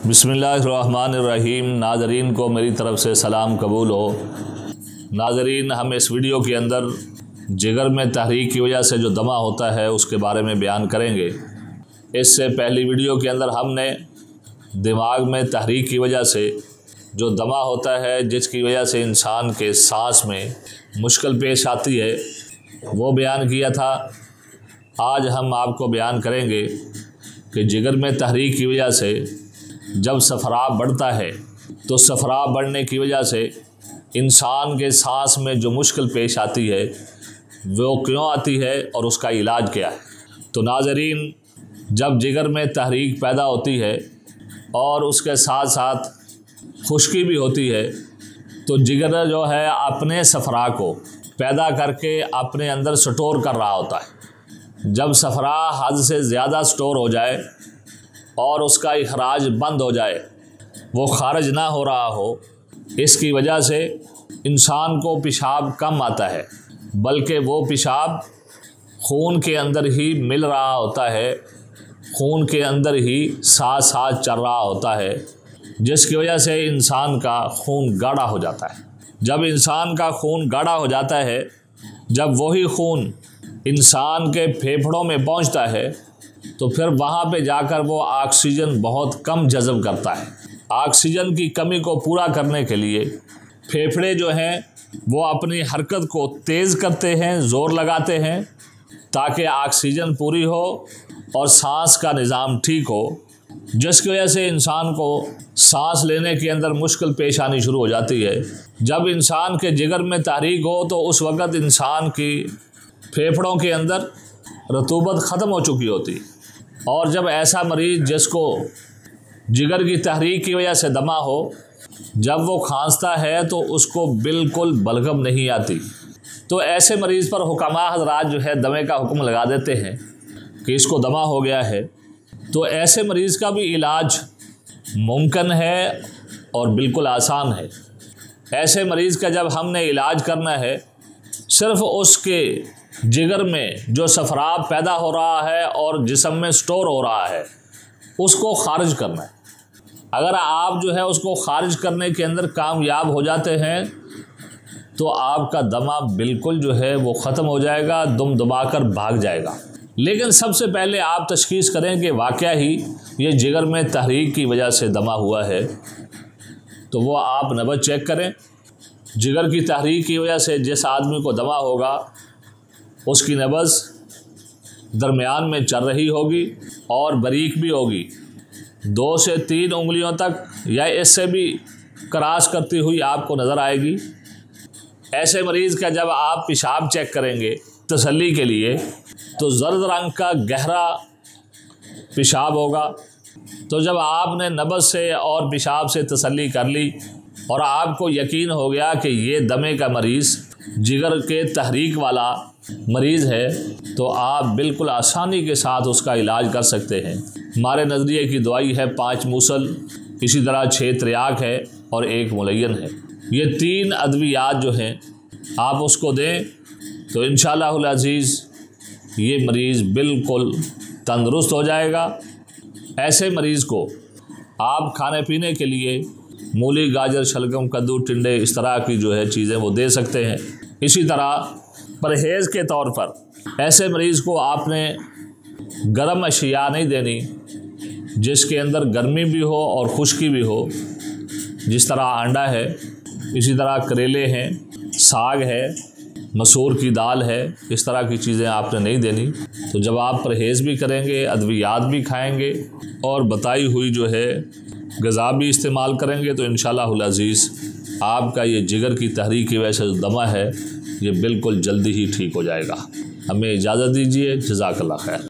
बिस्मिल्लाहिर्रहमानिर्रहीम। नाज़रीन को मेरी तरफ़ से सलाम कबूल हो। नाज़रीन, हम इस वीडियो के अंदर जिगर में तहरीक की वजह से जो दमा होता है उसके बारे में बयान करेंगे। इससे पहली वीडियो के अंदर हमने दिमाग में तहरीक की वजह से जो दमा होता है, जिसकी वजह से इंसान के सांस में मुश्किल पेश आती है, वो बयान किया था। आज हम आपको बयान करेंगे कि जिगर में तहरीक की वजह से जब सफराव बढ़ता है तो सफराव बढ़ने की वजह से इंसान के सांस में जो मुश्किल पेश आती है वो क्यों आती है और उसका इलाज क्या है। तो नाज़रीन, जब जिगर में तहरीक पैदा होती है और उसके साथ साथ खुश्की भी होती है तो जिगर जो है अपने सफरा को पैदा करके अपने अंदर स्टोर कर रहा होता है। जब सफरा हद से ज़्यादा स्टोर हो जाए और उसका इखराज बंद हो जाए, वो खारिज ना हो रहा हो, इसकी वजह से इंसान को पेशाब कम आता है, बल्कि वो पेशाब खून के अंदर ही मिल रहा होता है, खून के अंदर ही साथ साथ चल रहा होता है, जिसकी वजह से इंसान का खून गाढ़ा हो जाता है। जब इंसान का खून गाढ़ा हो जाता है, जब वही खून इंसान के फेफड़ों में पहुंचता है तो फिर वहाँ पे जाकर वो ऑक्सीजन बहुत कम जज़ब करता है। ऑक्सीजन की कमी को पूरा करने के लिए फेफड़े जो हैं वो अपनी हरकत को तेज़ करते हैं, ज़ोर लगाते हैं ताकि ऑक्सीजन पूरी हो और सांस का निज़ाम ठीक हो, जिसकी वजह से इंसान को सांस लेने के अंदर मुश्किल पेश आनी शुरू हो जाती है। जब इंसान के जिगर में तहरीक हो तो उस वक़्त इंसान की फेफड़ों के अंदर रतूबत ख़त्म हो चुकी होती, और जब ऐसा मरीज़ जिसको जिगर की तहरीक की वजह से दमा हो, जब वो खांसता है तो उसको बिल्कुल बलगम नहीं आती। तो ऐसे मरीज़ पर हुक्मा हज़रात जो है दमे का हुक्म लगा देते हैं कि इसको दमा हो गया है। तो ऐसे मरीज़ का भी इलाज मुमकिन है और बिल्कुल आसान है। ऐसे मरीज़ का जब हमने इलाज करना है, सिर्फ़ उसके जिगर में जो सफराव पैदा हो रहा है और जिस्म में स्टोर हो रहा है उसको खारिज करना है। अगर आप जो है उसको खारिज करने के अंदर कामयाब हो जाते हैं तो आपका दमा बिल्कुल जो है वो ख़त्म हो जाएगा, दुम दबाकर भाग जाएगा। लेकिन सबसे पहले आप तशखीस करें कि वाकया ही ये जिगर में तहरीक की वजह से दमा हुआ है, तो वो आप नब्ज़ चेक करें। जिगर की तहरीक की वजह से जिस आदमी को दमा होगा उसकी नब्ज़ दरमियान में चल रही होगी और बारीक भी होगी, 2 से 3 उंगलियों तक या इससे भी क्रॉस करती हुई आपको नज़र आएगी। ऐसे मरीज़ का जब आप पेशाब चेक करेंगे तसल्ली के लिए तो जर्द रंग का गहरा पेशाब होगा। तो जब आपने नब्ज़ से और पेशाब से तसल्ली कर ली और आपको यकीन हो गया कि ये दमे का मरीज़ जिगर के तहरीक वाला मरीज़ है, तो आप बिल्कुल आसानी के साथ उसका इलाज कर सकते हैं। हमारे नज़रिए की दवाई है 5 मूसल, इसी तरह 6 त्रियाक है और 1 मुलय्यन है। ये 3 अद्वियात जो हैं आप उसको दें तो इंशाअल्लाहुल अज़ीज़ ये मरीज़ बिल्कुल तंदुरुस्त हो जाएगा। ऐसे मरीज़ को आप खाने पीने के लिए मूली, गाजर, शलगम, कद्दू, टिंडे, इस तरह की जो है चीज़ें वो दे सकते हैं। इसी तरह परहेज़ के तौर पर ऐसे मरीज़ को आपने गर्म अशिया नहीं देनी जिसके अंदर गर्मी भी हो और खुश्की भी हो, जिस तरह अंडा है, इसी तरह करेले हैं, साग है, मसूर की दाल है, इस तरह की चीज़ें आपने नहीं देनी। तो जब आप परहेज़ भी करेंगे, अद्वियात भी खाएंगे और बताई हुई जो है ग़िज़ा भी इस्तेमाल करेंगे तो इंशाअल्लाहुल अज़ीज़ आपका ये जिगर की तहरीक की वजह से जो दमा है ये बिल्कुल जल्दी ही ठीक हो जाएगा। हमें इजाज़त दीजिए। जज़ाकल्लाह खैर।